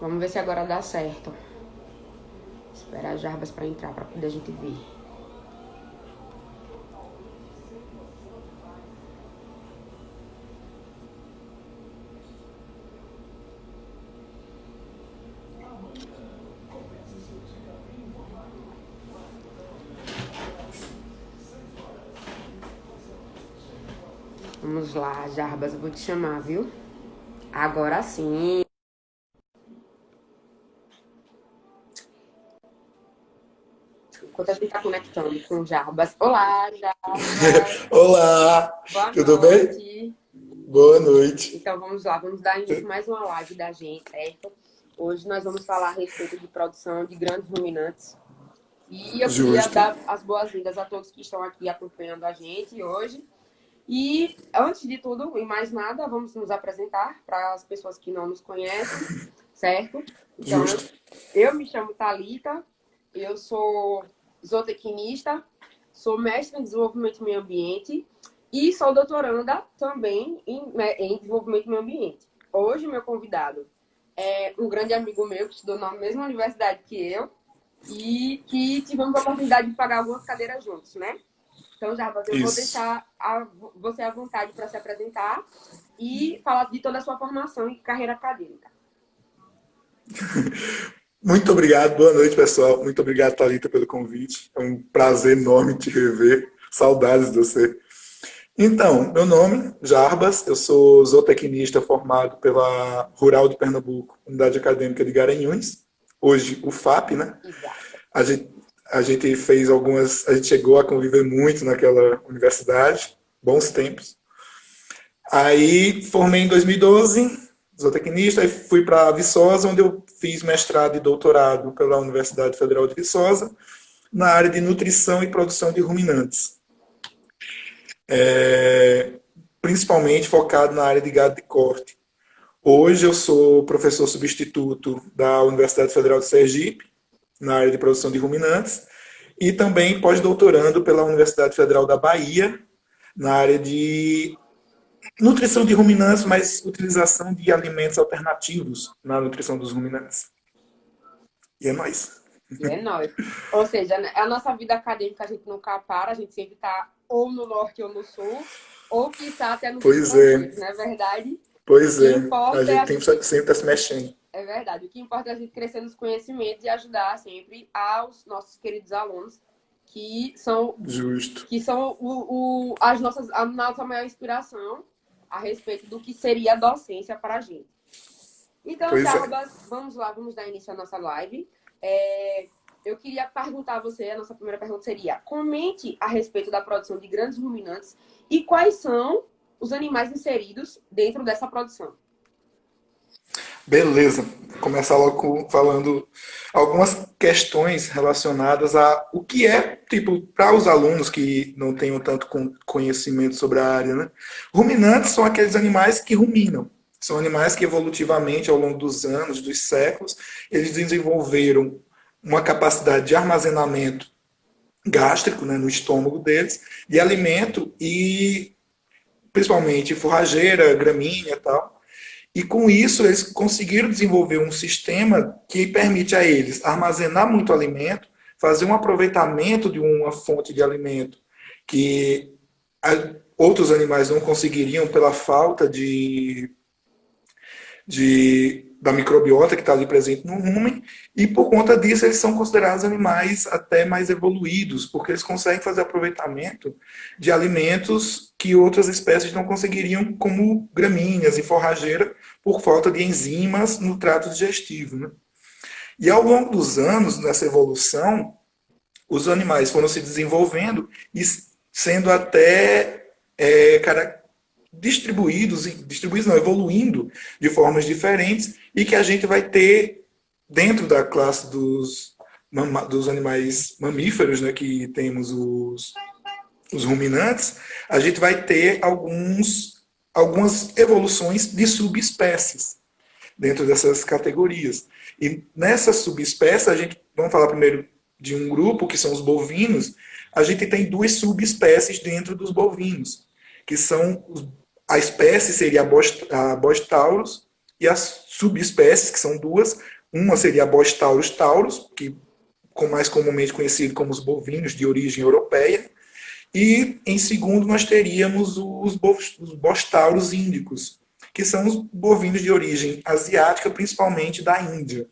Vamos ver se agora dá certo. Esperar as Jarbas para entrar, para poder a gente ver. Vamos lá, Jarbas, eu vou te chamar, viu? Agora sim. Enquanto a gente tá conectando com o Jarbas. Olá, Jarbas. Olá, Boa tudo bem? noite. Boa noite. Então vamos lá, vamos dar início a mais uma live da gente, certo? Hoje nós vamos falar a respeito de produção de grandes ruminantes. E eu queria Justo. dar as boas-vindas a todos que estão aqui acompanhando a gente hoje. E antes de tudo e mais nada, vamos nos apresentar para as pessoas que não nos conhecem, certo? Então, Justo. eu me chamo Thalita, eu sou zootecnista, sou mestre em desenvolvimento do meio ambiente e sou doutoranda também em desenvolvimento do meio ambiente. Hoje, meu convidado é um grande amigo meu que estudou na mesma universidade que eu e que tivemos a oportunidade de pagar algumas cadeiras juntos, né? Então, Jarbas, eu vou Isso. deixar você à vontade para se apresentar e falar de toda a sua formação e carreira acadêmica. Muito obrigado, boa noite, pessoal. Muito obrigado, Thalita, pelo convite. É um prazer enorme te rever. Saudades de você. Então, meu nome, Jarbas, eu sou zootecnista formado pela Rural de Pernambuco, Unidade Acadêmica de Garanhuns, hoje o FAP, né? Exato. A gente, a gente fez algumas, a gente chegou a conviver muito naquela universidade, bons tempos. Aí formei em 2012, zootecnista, e fui para Viçosa, onde eu fiz mestrado e doutorado pela Universidade Federal de Viçosa, na área de nutrição e produção de ruminantes. Principalmente focado na área de gado de corte. Hoje eu sou professor substituto da Universidade Federal de Sergipe, na área de produção de ruminantes, e também pós-doutorando pela Universidade Federal da Bahia, na área de nutrição de ruminantes, mas utilização de alimentos alternativos na nutrição dos ruminantes. E é nóis. E é nóis. Ou seja, a nossa vida acadêmica a gente nunca para, a gente sempre está ou no norte ou no sul, ou quiçá até nos Pois é, estrangeiros, não é verdade? O pois que é. A importa é gente a tem, gente. sempre está se mexendo. É verdade. O que importa é a gente crescer nos conhecimentos e ajudar sempre aos nossos queridos alunos, que são, Justo. que são a nossa maior inspiração a respeito do que seria a docência para a gente. Então, Pois é. Jarbas, vamos lá, vamos dar início à nossa live. Eu queria perguntar a você, a nossa primeira pergunta seria: comente a respeito da produção de grandes ruminantes e quais são os animais inseridos dentro dessa produção. Beleza. Vou começar logo falando algumas questões relacionadas a o que é, tipo, para os alunos que não tenham tanto conhecimento sobre a área, né? Ruminantes são aqueles animais que ruminam. São animais que evolutivamente, ao longo dos anos, dos séculos, eles desenvolveram uma capacidade de armazenamento gástrico, né, no estômago deles, de alimento e principalmente forrageira, gramínea e tal. E com isso, eles conseguiram desenvolver um sistema que permite a eles armazenar muito alimento, fazer um aproveitamento de uma fonte de alimento que outros animais não conseguiriam pela falta da microbiota que está ali presente no rumen, e por conta disso eles são considerados animais até mais evoluídos, porque eles conseguem fazer aproveitamento de alimentos que outras espécies não conseguiriam, como gramíneas e forrageira, por falta de enzimas no trato digestivo. Né? E ao longo dos anos, nessa evolução, os animais foram se desenvolvendo e sendo até distribuídos não, evoluindo de formas diferentes, e que a gente vai ter dentro da classe dos animais mamíferos, né, que temos os ruminantes, a gente vai ter algumas evoluções de subespécies dentro dessas categorias. E nessas subespécies, vamos falar primeiro de um grupo, que são os bovinos. A gente tem duas subespécies dentro dos bovinos, que são a espécie seria a Bostaurus e as subespécies, que são duas. Uma seria a Bostaurus taurus, que mais comumente conhecido como os bovinos de origem europeia, e em segundo nós teríamos os Bostaurus índicos, que são os bovinos de origem asiática, principalmente da Índia,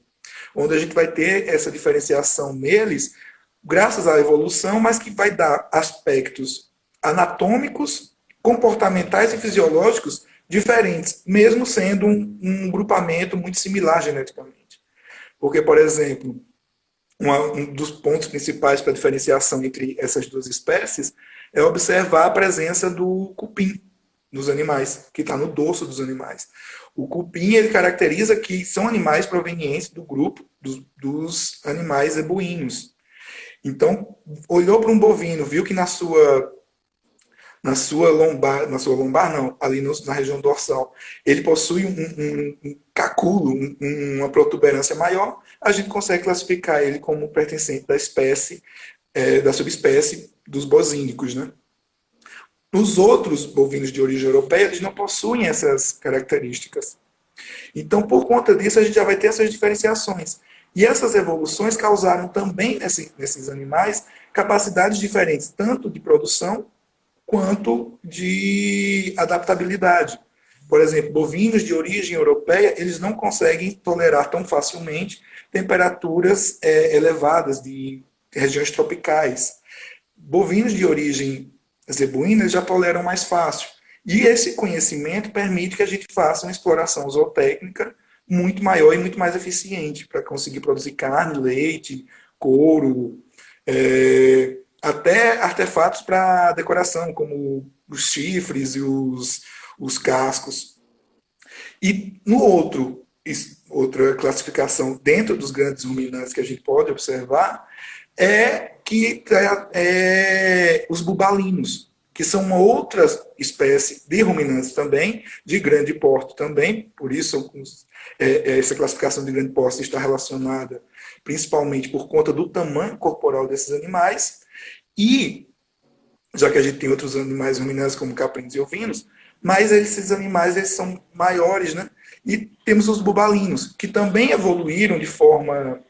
onde a gente vai ter essa diferenciação neles, graças à evolução, mas que vai dar aspectos anatômicos, comportamentais e fisiológicos diferentes, mesmo sendo um grupamento muito similar geneticamente. Porque, por exemplo, um dos pontos principais para a diferenciação entre essas duas espécies é observar a presença do cupim nos animais, que está no dorso dos animais. O cupim ele caracteriza que são animais provenientes do grupo dos animais zebuínos. Então, olhou para um bovino, viu que na sua lombar não, ali na região dorsal, ele possui um caculo, uma protuberância maior, a gente consegue classificar ele como pertencente da espécie, da subespécie dos bosínicos, né? Os outros bovinos de origem europeia, eles não possuem essas características. Então, por conta disso, a gente já vai ter essas diferenciações. E essas evoluções causaram também nesses animais capacidades diferentes, tanto de produção quanto de adaptabilidade. Por exemplo, bovinos de origem europeia, eles não conseguem tolerar tão facilmente temperaturas elevadas de regiões tropicais. Bovinos de origem zebuína já toleram mais fácil. E esse conhecimento permite que a gente faça uma exploração zootécnica muito maior e muito mais eficiente para conseguir produzir carne, leite, couro, até artefatos para decoração, como os chifres e os cascos. E no outra classificação dentro dos grandes ruminantes que a gente pode observar é que os bubalinos, que são uma outra espécie de ruminantes também, de grande porte também, por isso essa classificação de grande porte está relacionada principalmente por conta do tamanho corporal desses animais, e já que a gente tem outros animais ruminantes como caprinos e ovinos, mas esses animais eles são maiores, né? E temos os bubalinos, que também evoluíram de forma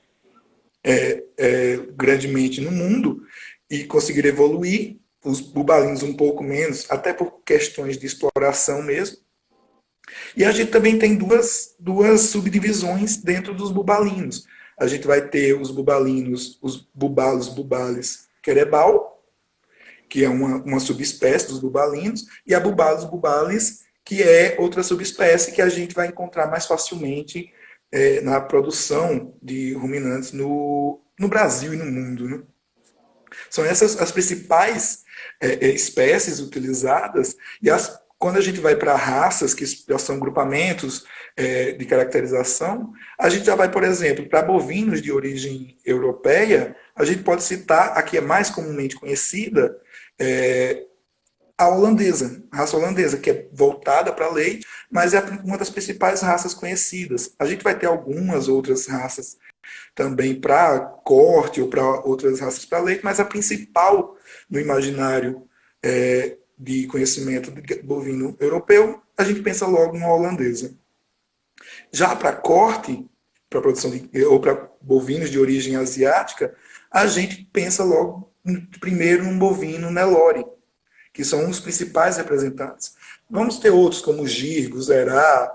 grandemente no mundo e conseguiram evoluir, os bubalinos um pouco menos, até por questões de exploração mesmo. E a gente também tem duas subdivisões dentro dos bubalinos. A gente vai ter os bubalinos, os bubalos querebal, que é uma subespécie dos bubalinos, e a bubalus bubalis, que é outra subespécie que a gente vai encontrar mais facilmente na produção de ruminantes no Brasil e no mundo, né? São essas as principais espécies utilizadas, e quando a gente vai para raças, que já são grupamentos de caracterização, a gente já vai, por exemplo, para bovinos de origem europeia, a gente pode citar, a que é mais comumente conhecida, a holandesa, a raça holandesa, que é voltada para leite, mas é uma das principais raças conhecidas. A gente vai ter algumas outras raças também para corte ou para outras raças para leite, mas a principal no imaginário de conhecimento de bovino europeu, a gente pensa logo na holandesa. Já para corte, para produção ou para bovinos de origem asiática, a gente pensa logo primeiro num bovino Nelore, que são os principais representantes. Vamos ter outros como Girgo, Zerá,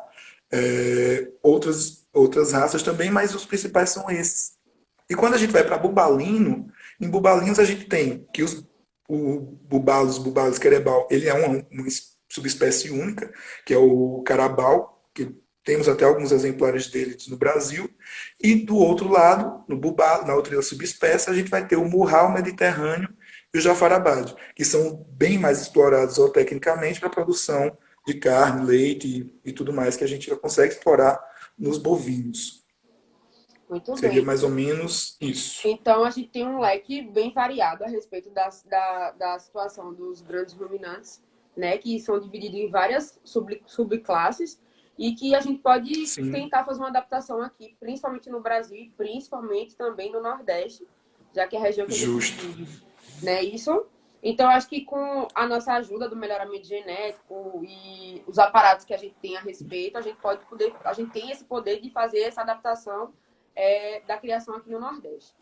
outras raças também, mas os principais são esses. E quando a gente vai para bubalino, em bubalinos a gente tem que o bubalus querebal, ele é uma subespécie única, que é o carabal, que temos até alguns exemplares dele no Brasil. E do outro lado, na outra subespécie, a gente vai ter o murral mediterrâneo e o jafarabade, que são bem mais explorados zootecnicamente para a produção de carne, leite e tudo mais que a gente já consegue explorar nos bovinos. Muito Seria bem. mais ou menos isso. Então, a gente tem um leque bem variado a respeito da situação dos grandes ruminantes, né? Que são divididos em várias subclasses e que a gente pode tentar fazer uma adaptação aqui, principalmente no Brasil e principalmente também no Nordeste, já que é a região que a gente vive. Né? Isso? Então, eu acho que com a nossa ajuda do melhoramento genético e os aparatos que a gente tem a respeito, a gente tem esse poder de fazer essa adaptação da criação aqui no Nordeste.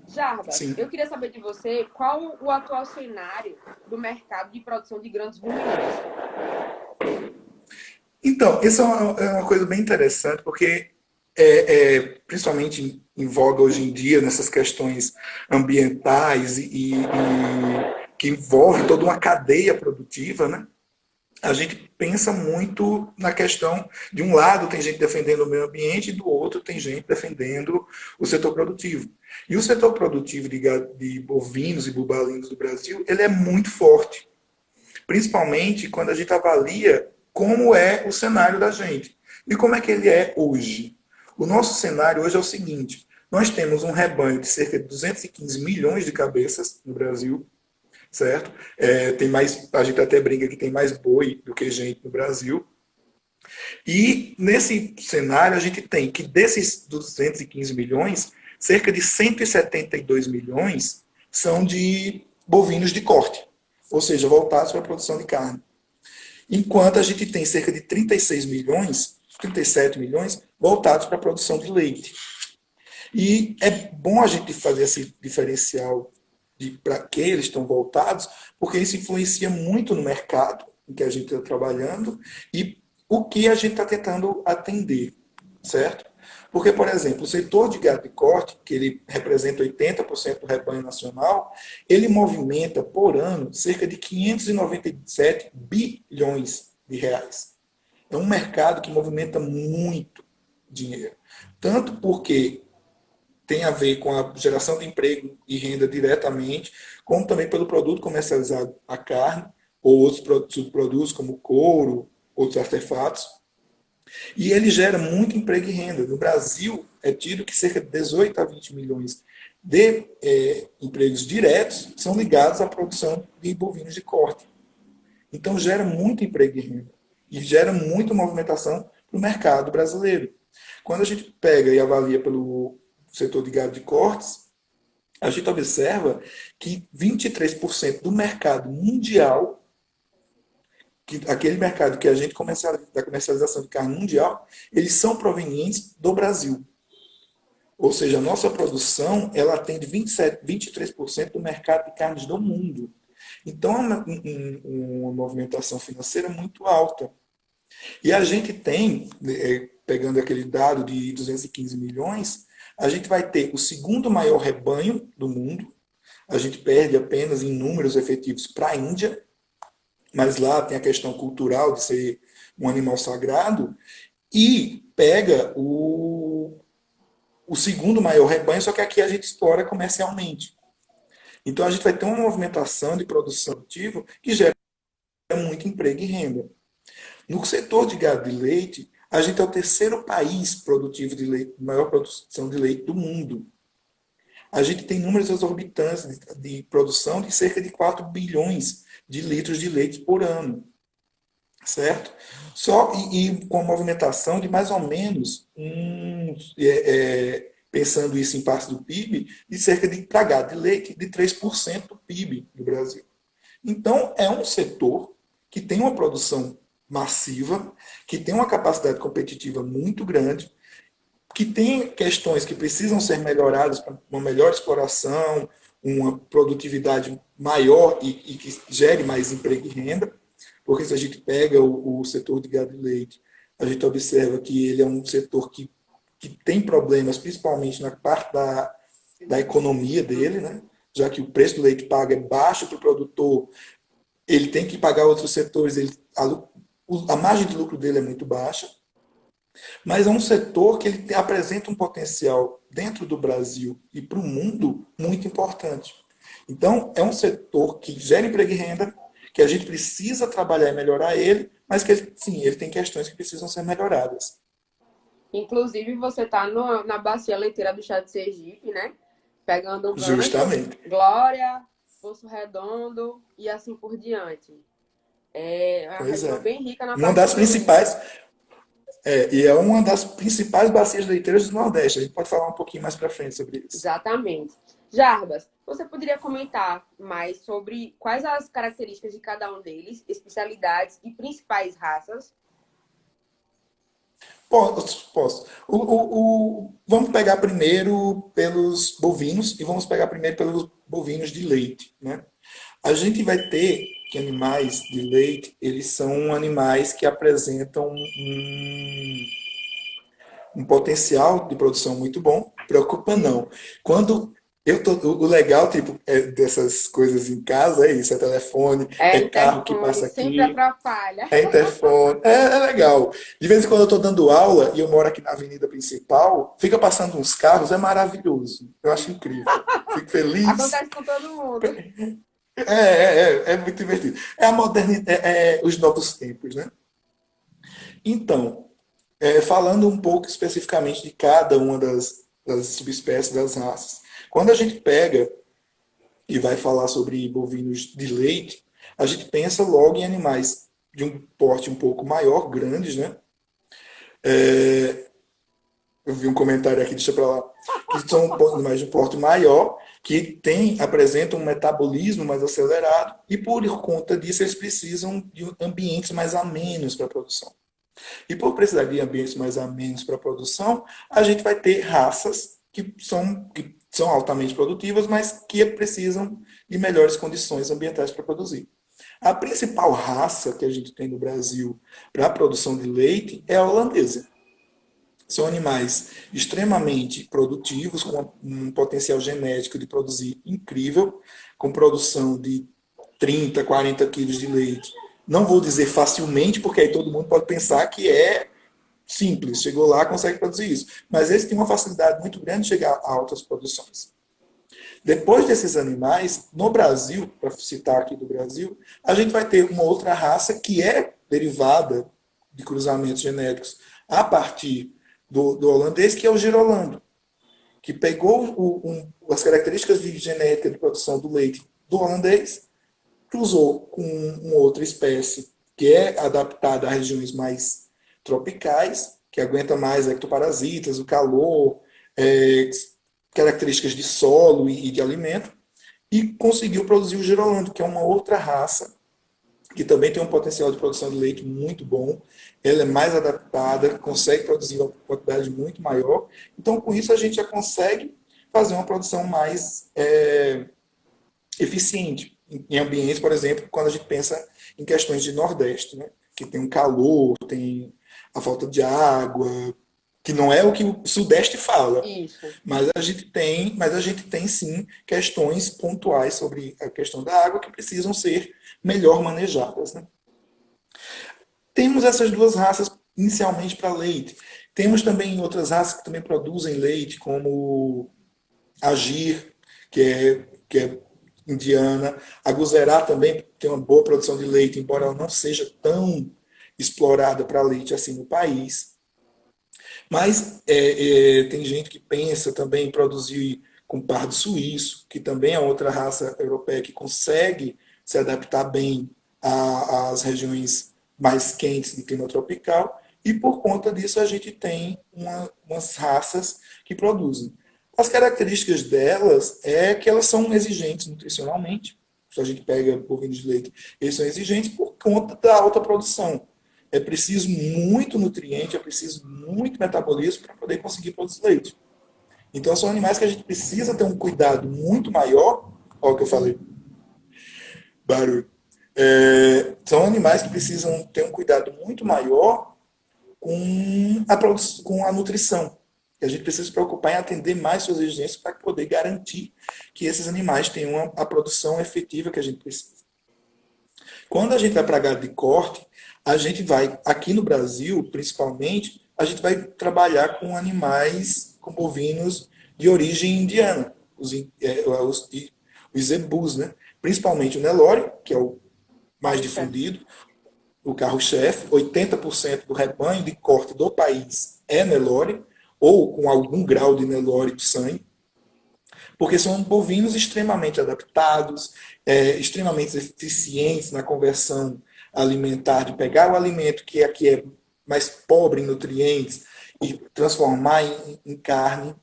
Jarbas, Sim. eu queria saber de você qual o atual cenário do mercado de produção de grandes ruminantes. Então, isso é uma coisa bem interessante, porque principalmente em voga hoje em dia, nessas questões ambientais que envolve toda uma cadeia produtiva, né? A gente pensa muito na questão, de um lado tem gente defendendo o meio ambiente e do outro tem gente defendendo o setor produtivo. E o setor produtivo de bovinos e bubalinos do Brasil, ele é muito forte, principalmente quando a gente avalia como é o cenário da gente e como é que ele é hoje. O nosso cenário hoje é o seguinte: nós temos um rebanho de cerca de 215 milhões de cabeças no Brasil, certo? Tem mais, a gente até brinca que tem mais boi do que gente no Brasil. E nesse cenário a gente tem que desses 215 milhões, cerca de 172 milhões são de bovinos de corte, ou seja, voltados para a produção de carne. Enquanto a gente tem cerca de 36 milhões, 37 milhões voltados para a produção de leite. E é bom a gente fazer esse diferencial para que eles estão voltados, porque isso influencia muito no mercado em que a gente está trabalhando e o que a gente está tentando atender, certo? Porque, por exemplo, o setor de gado de corte, que ele representa 80% do rebanho nacional, ele movimenta por ano cerca de 597 bilhões de reais. É um mercado que movimenta muito dinheiro. Tanto porque tem a ver com a geração de emprego e renda diretamente, como também pelo produto comercializado, a carne, ou outros subprodutos como couro, outros artefatos. E ele gera muito emprego e renda. No Brasil, é tido que cerca de 18 a 20 milhões de empregos diretos são ligados à produção de bovinos de corte. Então, gera muito emprego e renda. E gera muita movimentação para o mercado brasileiro. Quando a gente pega e avalia pelo setor de gado de cortes, a gente observa que 23% do mercado mundial, aquele mercado que a gente da comercialização de carne mundial, eles são provenientes do Brasil. Ou seja, a nossa produção ela atende 23% do mercado de carnes do mundo. Então, é uma movimentação financeira muito alta. E a gente tem, pegando aquele dado de 215 milhões, a gente vai ter o segundo maior rebanho do mundo. A gente perde apenas em números efetivos para a Índia, mas lá tem a questão cultural de ser um animal sagrado, e pega o segundo maior rebanho, só que aqui a gente explora comercialmente. Então a gente vai ter uma movimentação de produção ativa que gera muito emprego e renda. No setor de gado de leite, a gente é o terceiro país produtivo de leite, maior produção de leite do mundo. A gente tem números exorbitantes de produção de cerca de 4 bilhões de litros de leite por ano. Certo? E com a movimentação de mais ou menos, pensando isso em parte do PIB, de cerca de, para gado de leite, de 3% do PIB do Brasil. Então, é um setor que tem uma produção massiva, que tem uma capacidade competitiva muito grande, que tem questões que precisam ser melhoradas para uma melhor exploração, uma produtividade maior e que gere mais emprego e renda, porque se a gente pega o setor de gado e leite, a gente observa que ele é um setor que tem problemas, principalmente na parte da economia dele, né? Já que o preço do leite pago é baixo para o produtor, ele tem que pagar outros setores, a margem de lucro dele é muito baixa, mas é um setor que ele apresenta um potencial dentro do Brasil e para o mundo muito importante. Então, é um setor que gera emprego e renda, que a gente precisa trabalhar e melhorar ele, mas que ele tem questões que precisam ser melhoradas. Inclusive, você está na bacia leiteira do Chá de Sergipe, né? Pegando o gancho, Justamente. Glória, Poço Redondo e assim por diante. É uma Pois região é. bem rica na Uma parte das produtiva. principais, e é uma das principais bacias leiteiras do Nordeste. A gente pode falar um pouquinho mais para frente sobre isso. Exatamente. Jarbas, você poderia comentar mais sobre quais as características de cada um deles, especialidades e principais raças? Posso. Vamos pegar primeiro pelos bovinos e vamos pegar primeiro pelos bovinos de leite, né? A gente vai ter que animais de leite, eles são animais que apresentam um potencial de produção muito bom. Preocupa não. Quando o legal, tipo, dessas coisas em casa é isso, é telefone, É, é carro que interfone passa sempre aqui, atrapalha. é interfone, é legal. De vez em quando eu estou dando aula e eu moro aqui na avenida principal, fica passando uns carros, é maravilhoso. Eu acho incrível. Fico feliz. Acontece com todo mundo. É muito divertido. É a modernidade, os novos tempos, né? Então, falando um pouco especificamente de cada uma das subespécies das raças. Quando a gente pega e vai falar sobre bovinos de leite, a gente pensa logo em animais de um porte um pouco maior, grandes, né? Eu vi um comentário aqui, deixa para lá, que são animais de um porte maior, que apresentam um metabolismo mais acelerado e por conta disso eles precisam de ambientes mais amenos para a produção. E por precisar de ambientes mais amenos para a produção, a gente vai ter raças que são altamente produtivas, mas que precisam de melhores condições ambientais para produzir. A principal raça que a gente tem no Brasil para a produção de leite é a holandesa. São animais extremamente produtivos, com um potencial genético de produzir incrível, com produção de 30, 40 quilos de leite. Não vou dizer facilmente, porque aí todo mundo pode pensar que é simples, chegou lá, consegue produzir isso. Mas eles têm uma facilidade muito grande de chegar a altas produções. Depois desses animais, no Brasil, para citar aqui do Brasil, a gente vai ter uma outra raça que é derivada de cruzamentos genéticos a partir do holandês, que é o girolando, que pegou as características de genética de produção do leite do holandês, cruzou com uma outra espécie que é adaptada a regiões mais tropicais, que aguenta mais ectoparasitas, o calor, é, características de solo e de alimento, e conseguiu produzir o girolando, que é uma outra raça que também tem um potencial de produção de leite muito bom. Ela é mais adaptada, consegue produzir uma quantidade muito maior. Então, com isso, a gente já consegue fazer uma produção mais eficiente em ambientes, por exemplo, quando a gente pensa em questões de Nordeste, né? Que tem um calor, tem a falta de água, que não é o que o Sudeste fala, Isso. mas a gente tem sim questões pontuais sobre a questão da água que precisam ser melhor manejadas, né? Temos essas duas raças inicialmente para leite. Temos também outras raças que também produzem leite, como a Gir, que é indiana. A Guzerá também tem uma boa produção de leite, embora ela não seja tão explorada para leite assim no país. Mas tem gente que pensa também em produzir com pardo suíço, que também é outra raça europeia que consegue se adaptar bem às regiões mais quentes de clima tropical. E por conta disso a gente tem umas raças que produzem. As características delas é que elas são exigentes nutricionalmente. Se a gente pega bovinos de leite, eles são exigentes por conta da alta produção. É preciso muito nutriente, é preciso muito metabolismo para poder conseguir produzir leite. Então são animais que a gente precisa ter um cuidado muito maior. Olha o que eu falei, barulho. São animais que precisam ter um cuidado muito maior com a nutrição. E a gente precisa se preocupar em atender mais suas exigências para poder garantir que esses animais tenham a produção efetiva que a gente precisa. Quando a gente vai para gado de corte, a gente vai, aqui no Brasil, principalmente, a gente vai trabalhar com animais, com bovinos de origem indiana, os zebus, né? Principalmente o Nelore, que é o mais difundido, o carro-chefe. 80% do rebanho de corte do país é Nelore, ou com algum grau de Nelore de sangue, porque são bovinos extremamente adaptados, extremamente eficientes na conversão alimentar, de pegar o alimento que aqui é mais pobre em nutrientes e transformar em carne.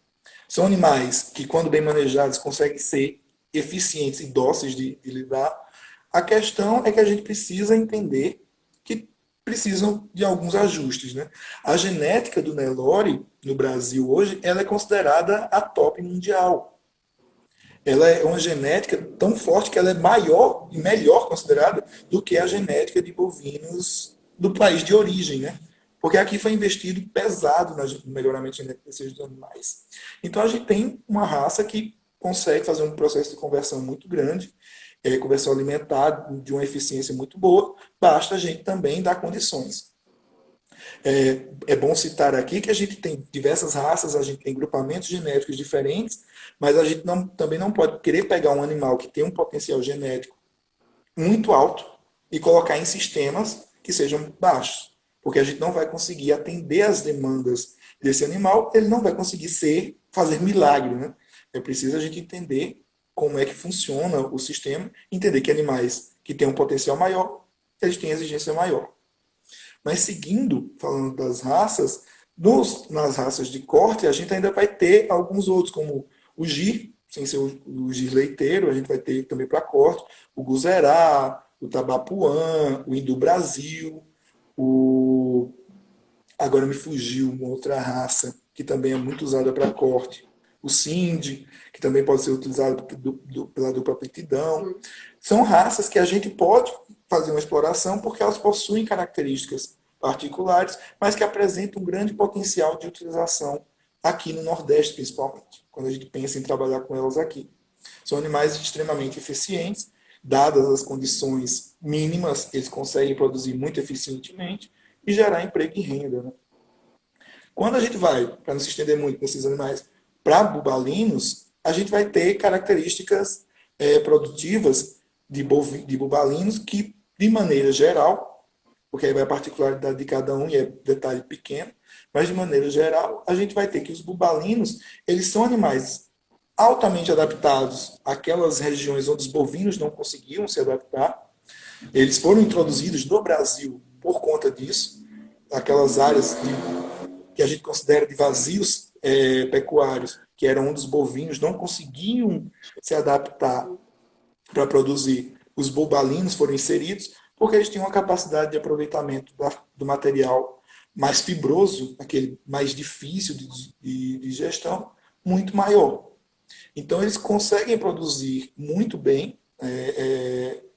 São animais que, quando bem manejados, conseguem ser eficientes e dóceis de lidar. A questão é que a gente precisa entender que precisam de alguns ajustes, né? A genética do Nelore no Brasil hoje, ela é considerada a top mundial. Ela é uma genética tão forte que ela é maior e melhor considerada do que a genética de bovinos do país de origem, né? Porque aqui foi investido pesado no melhoramento genético desses animais. Então a gente tem uma raça que consegue fazer um processo de conversão muito grande, conversão alimentar de uma eficiência muito boa, basta a gente também dar condições. É bom citar aqui que a gente tem diversas raças, a gente tem grupamentos genéticos diferentes, mas a gente também não pode querer pegar um animal que tem um potencial genético muito alto e colocar em sistemas que sejam baixos, porque a gente não vai conseguir atender às demandas desse animal, ele não vai conseguir fazer milagre, né? É preciso a gente entender como é que funciona o sistema, entender que animais que têm um potencial maior, eles têm exigência maior. Mas seguindo, falando das raças, nas raças de corte, a gente ainda vai ter alguns outros, como o gir, sem ser o gir leiteiro, a gente vai ter também para corte, o guzerá, o tabapuã, o indo-brasil, o... agora me fugiu uma outra raça que também é muito usada para corte, o Sindhi, que também pode ser utilizado pela dupla aptidão. São raças que a gente pode fazer uma exploração porque elas possuem características particulares, mas que apresentam um grande potencial de utilização aqui no Nordeste, principalmente, quando a gente pensa em trabalhar com elas aqui. São animais extremamente eficientes, dadas as condições mínimas, eles conseguem produzir muito eficientemente e gerar emprego e renda. Né? Quando a gente vai, para não se estender muito nesses animais, para bubalinos, a gente vai ter características produtivas de bubalinos que, de maneira geral, porque aí vai a particularidade de cada um e é detalhe pequeno, mas de maneira geral, a gente vai ter que os bubalinos, eles são animais altamente adaptados àquelas regiões onde os bovinos não conseguiam se adaptar. Eles foram introduzidos no Brasil por conta disso, aquelas áreas que a gente considera de vazios pecuários, que eram onde os bovinos não conseguiam se adaptar para produzir. Os bubalinos foram inseridos porque eles tinham uma capacidade de aproveitamento do material mais fibroso, aquele mais difícil de gestão, muito maior. Então, eles conseguem produzir muito bem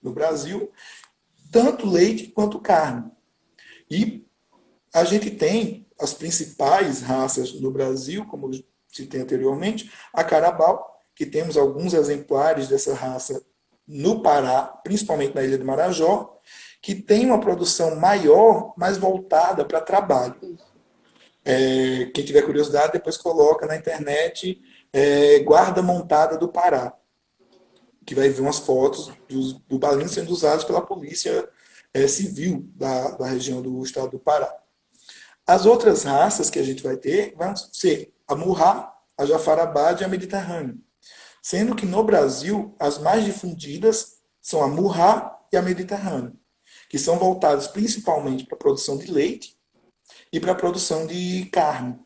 no Brasil, tanto leite quanto carne. E a gente tem as principais raças no Brasil, como eu citei anteriormente, a Carabao, que temos alguns exemplares dessa raça no Pará, principalmente na Ilha do Marajó, que tem uma produção maior, mais voltada para trabalho. Quem tiver curiosidade, depois coloca na internet Guarda Montada do Pará, que vai ver umas fotos dos bubalinos sendo usados pela polícia civil da região do estado do Pará. As outras raças que a gente vai ter vão ser a Murrá, a Jafarabad e a Mediterrânea. Sendo que no Brasil, as mais difundidas são a Murrá e a Mediterrânea, que são voltadas principalmente para a produção de leite e para a produção de carne.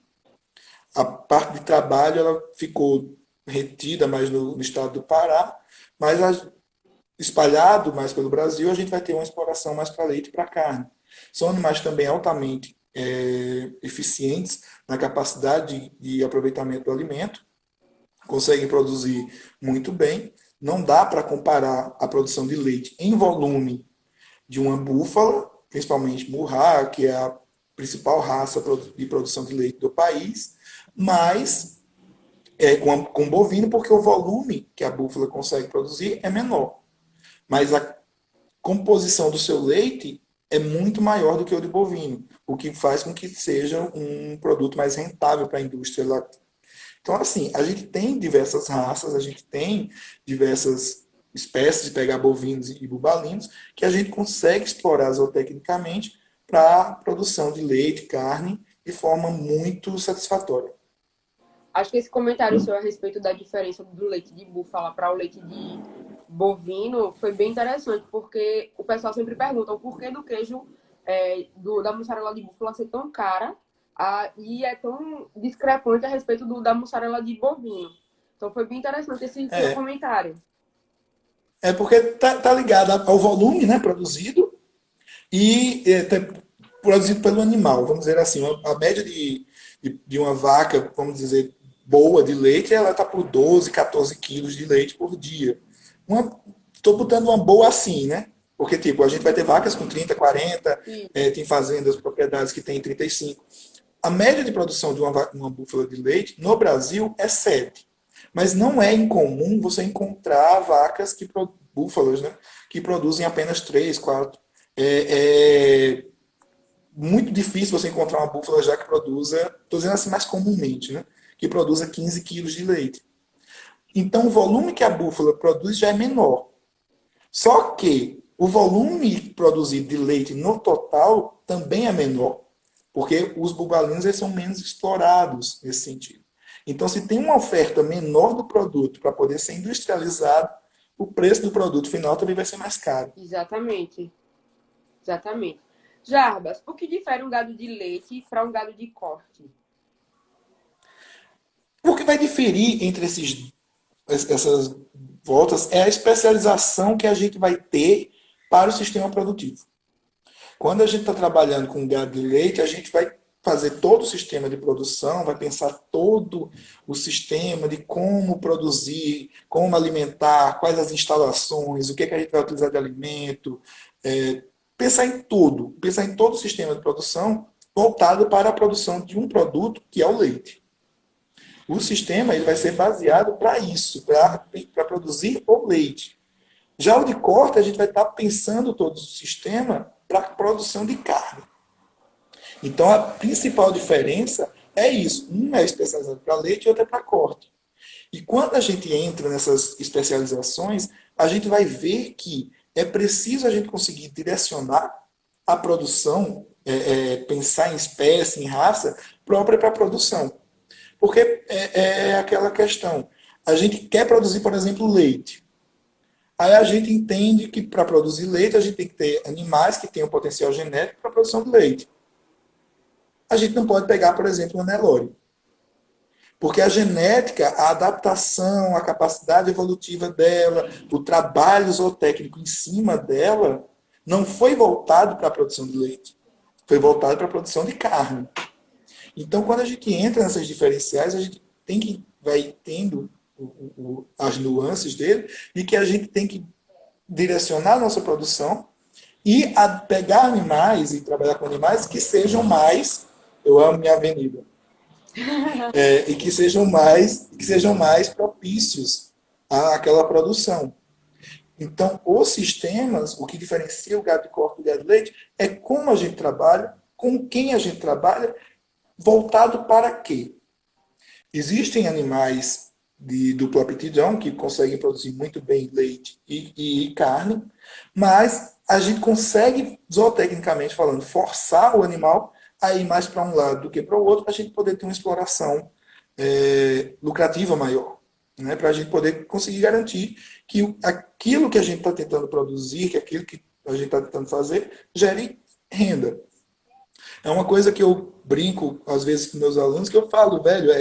A parte de trabalho ela ficou retida mais no estado do Pará, mas espalhado mais pelo Brasil, a gente vai ter uma exploração mais para leite e para carne. São animais também altamente eficientes na capacidade de aproveitamento do alimento, conseguem produzir muito bem. Não dá para comparar a produção de leite em volume de uma búfala, principalmente Murrá, que é a principal raça de produção de leite do país, mas com bovino, porque o volume que a búfala consegue produzir é menor. Mas a composição do seu leite é muito maior do que o de bovino, o que faz com que seja um produto mais rentável para a indústria láctea. Então, assim, a gente tem diversas raças, a gente tem diversas espécies de pegar bovinos e bubalinos que a gente consegue explorar zootecnicamente para a produção de leite, carne, de forma muito satisfatória. Acho que esse comentário seu a respeito da diferença do leite de búfala para o leite de bovino foi bem interessante, porque o pessoal sempre pergunta o porquê do queijo da mussarela de búfala ser tão cara. E é tão discrepante a respeito da mussarela de bovino. Então foi bem interessante esse seu É, comentário. é porque tá ligado ao volume, né, produzido e produzido pelo animal. Vamos dizer assim, a média de uma vaca, vamos dizer, boa de leite, ela está por 12, 14 quilos de leite por dia. Estou botando uma boa assim, né? Porque, tipo, a gente vai ter vacas com 30, 40, Isso, tem fazendas, propriedades que têm 35. A média de produção de uma búfala de leite no Brasil é 7. Mas não é incomum você encontrar vacas búfalas, né, que produzem apenas 3, 4. É muito difícil você encontrar uma búfala já que produza, estou dizendo assim mais comumente, né, que produza 15 quilos de leite. Então o volume que a búfala produz já é menor. Só que o volume produzido de leite no total também é menor, porque os bubalinos eles são menos explorados nesse sentido. Então, se tem uma oferta menor do produto para poder ser industrializado, o preço do produto final também vai ser mais caro. exatamente. Exatamente. Jarbas, o que difere um gado de leite para um gado de corte? O que vai diferir entre essas voltas é a especialização que a gente vai ter para o sistema produtivo. Quando a gente está trabalhando com gado de leite, a gente vai fazer todo o sistema de produção, vai pensar todo o sistema de como produzir, como alimentar, quais as instalações, o que, é que a gente vai utilizar de alimento, pensar em todo o sistema de produção voltado para a produção de um produto que é o leite. O sistema ele vai ser baseado para isso, para produzir o leite. Já o de corte, a gente vai estar pensando todo o sistema para a produção de carne. Então, a principal diferença é isso. Um é especializado para leite e outro é para corte. E quando a gente entra nessas especializações, a gente vai ver que é preciso a gente conseguir direcionar a produção, pensar em espécie, em raça, própria para a produção. Porque é aquela questão. A gente quer produzir, por exemplo, leite. Aí a gente entende que para produzir leite, a gente tem que ter animais que tenham potencial genético para a produção de leite. A gente não pode pegar, por exemplo, o Nelore. Porque a genética, a adaptação, a capacidade evolutiva dela, o trabalho zootécnico em cima dela, não foi voltado para a produção de leite. Foi voltado para a produção de carne. Então, quando a gente entra nessas diferenciais, a gente vai tendo as nuances dele e que a gente tem que direcionar a nossa produção e pegar animais e trabalhar com animais que sejam mais, eu amo minha avenida, e que sejam mais propícios àquela produção. Então, os sistemas, o que diferencia o gado de corte do gado de leite é como a gente trabalha, com quem a gente trabalha, voltado para quê? Existem animais de dupla aptidão que conseguem produzir muito bem leite e carne, mas a gente consegue, zootecnicamente falando, forçar o animal a ir mais para um lado do que para o outro, para a gente poder ter uma exploração lucrativa maior. Né? Para a gente poder conseguir garantir que aquilo que a gente está tentando produzir, que aquilo que a gente está tentando fazer, gere renda. É uma coisa que eu brinco, às vezes, com meus alunos, que eu falo, velho,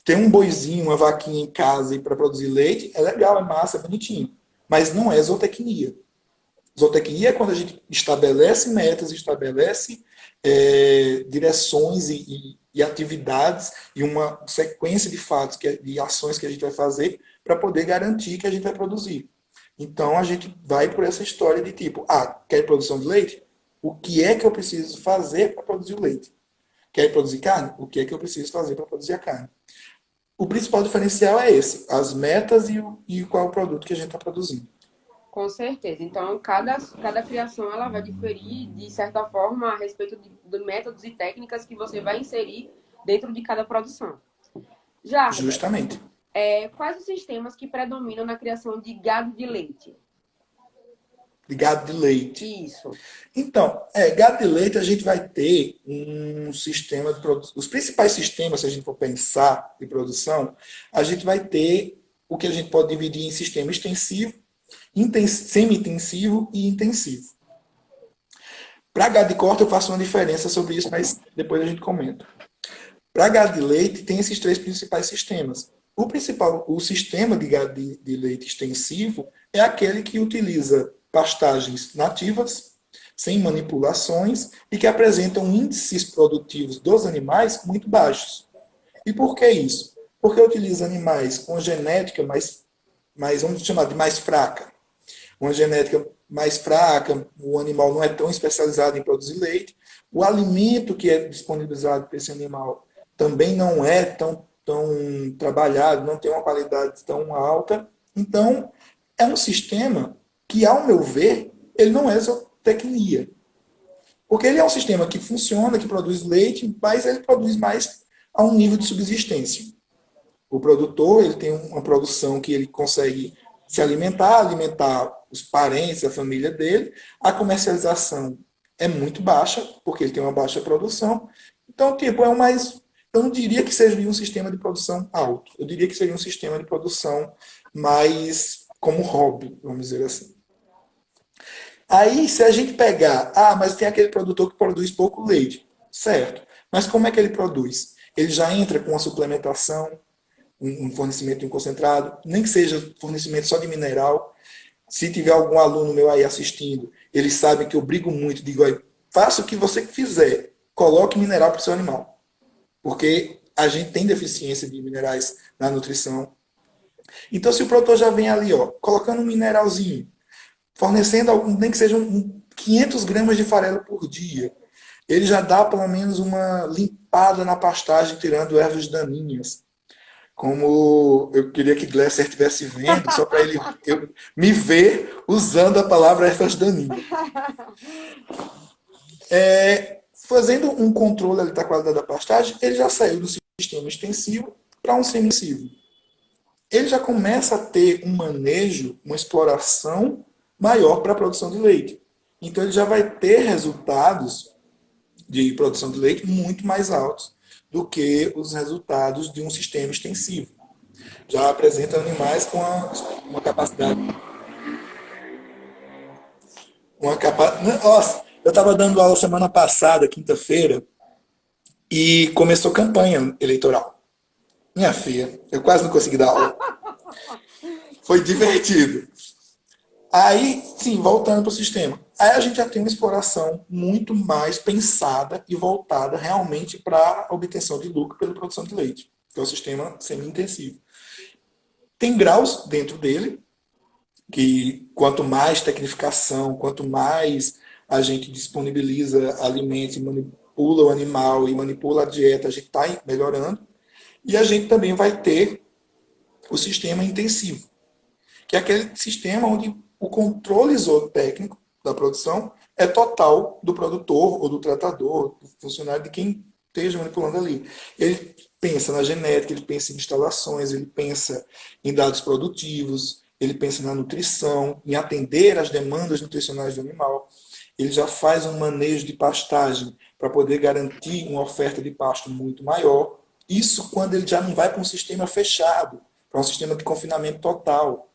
ter um boizinho, uma vaquinha em casa para produzir leite é legal, é massa, é bonitinho. Mas não é zootecnia. Zootecnia é quando a gente estabelece metas, estabelece direções e atividades e uma sequência de fatos, de ações que a gente vai fazer para poder garantir que a gente vai produzir. Então a gente vai por essa história de tipo, quer produção de leite? O que é que eu preciso fazer para produzir o leite? Quer produzir carne? O que é que eu preciso fazer para produzir a carne? O principal diferencial é esse, as metas e qual é o produto que a gente está produzindo. Com certeza. Então, cada criação ela vai diferir, de certa forma, a respeito de métodos e técnicas que você vai inserir dentro de cada produção. Jarbas, Justamente. quais os sistemas que predominam na criação de gado de leite? De gado de leite. Isso. Então, gado de leite a gente vai ter um sistema de produção. Os principais sistemas, se a gente for pensar de produção, a gente vai ter o que a gente pode dividir em sistema extensivo, semi-intensivo e intensivo. Para gado de corte eu faço uma diferença sobre isso, mas depois a gente comenta. Para gado de leite tem esses três principais sistemas. O sistema de gado de leite extensivo é aquele que utiliza pastagens nativas, sem manipulações e que apresentam índices produtivos dos animais muito baixos. E por que isso? Porque utiliza animais com genética mais vamos chamar de mais fraca. Uma genética mais fraca, o animal não é tão especializado em produzir leite, o alimento que é disponibilizado para esse animal também não é tão trabalhado, não tem uma qualidade tão alta. Então, é um sistema que, ao meu ver, ele não é zootecnia. Porque ele é um sistema que funciona, que produz leite, mas ele produz mais a um nível de subsistência. O produtor ele tem uma produção que ele consegue se alimentar os parentes, a família dele. A comercialização é muito baixa, porque ele tem uma baixa produção. Então, tipo, eu não diria que seja um sistema de produção alto. Eu diria que seria um sistema de produção mais como hobby, vamos dizer assim. Aí, se a gente pegar, mas tem aquele produtor que produz pouco leite, certo? Mas como é que ele produz? Ele já entra com uma suplementação, um fornecimento de um concentrado, nem que seja fornecimento só de mineral. Se tiver algum aluno meu aí assistindo, eles sabem que eu brigo muito, digo, faça o que você quiser, coloque mineral para o seu animal. Porque a gente tem deficiência de minerais na nutrição. Então, se o produtor já vem ali, colocando um mineralzinho, fornecendo algum, nem que seja 500 gramas de farelo por dia, ele já dá pelo menos uma limpada na pastagem, tirando ervas daninhas. Como eu queria que Gleiser estivesse vendo, só para ele me ver usando a palavra ervas daninhas. Fazendo um controle da qualidade da pastagem, ele já saiu do sistema extensivo para um semi-intensivo. Ele já começa a ter um manejo, uma exploração maior para a produção de leite. Então ele já vai ter resultados de produção de leite muito mais altos do que os resultados de um sistema extensivo. Já apresenta animais com uma capacidade. Nossa, eu estava dando aula semana passada, quinta-feira, e começou campanha eleitoral. Minha filha, eu quase não consegui dar aula. Foi divertido. Aí, sim, voltando para o sistema. Aí a gente já tem uma exploração muito mais pensada e voltada realmente para a obtenção de lucro pela produção de leite, que é o sistema semi-intensivo. Tem graus dentro dele, que quanto mais tecnificação, quanto mais a gente disponibiliza alimentos, manipula o animal e manipula a dieta, a gente está melhorando. E a gente também vai ter o sistema intensivo, que é aquele sistema onde o controle zootécnico da produção é total do produtor ou do tratador, do funcionário, de quem esteja manipulando ali. Ele pensa na genética, ele pensa em instalações, ele pensa em dados produtivos, ele pensa na nutrição, em atender às demandas nutricionais do animal. Ele já faz um manejo de pastagem para poder garantir uma oferta de pasto muito maior. Isso quando ele já não vai para um sistema fechado, para um sistema de confinamento total.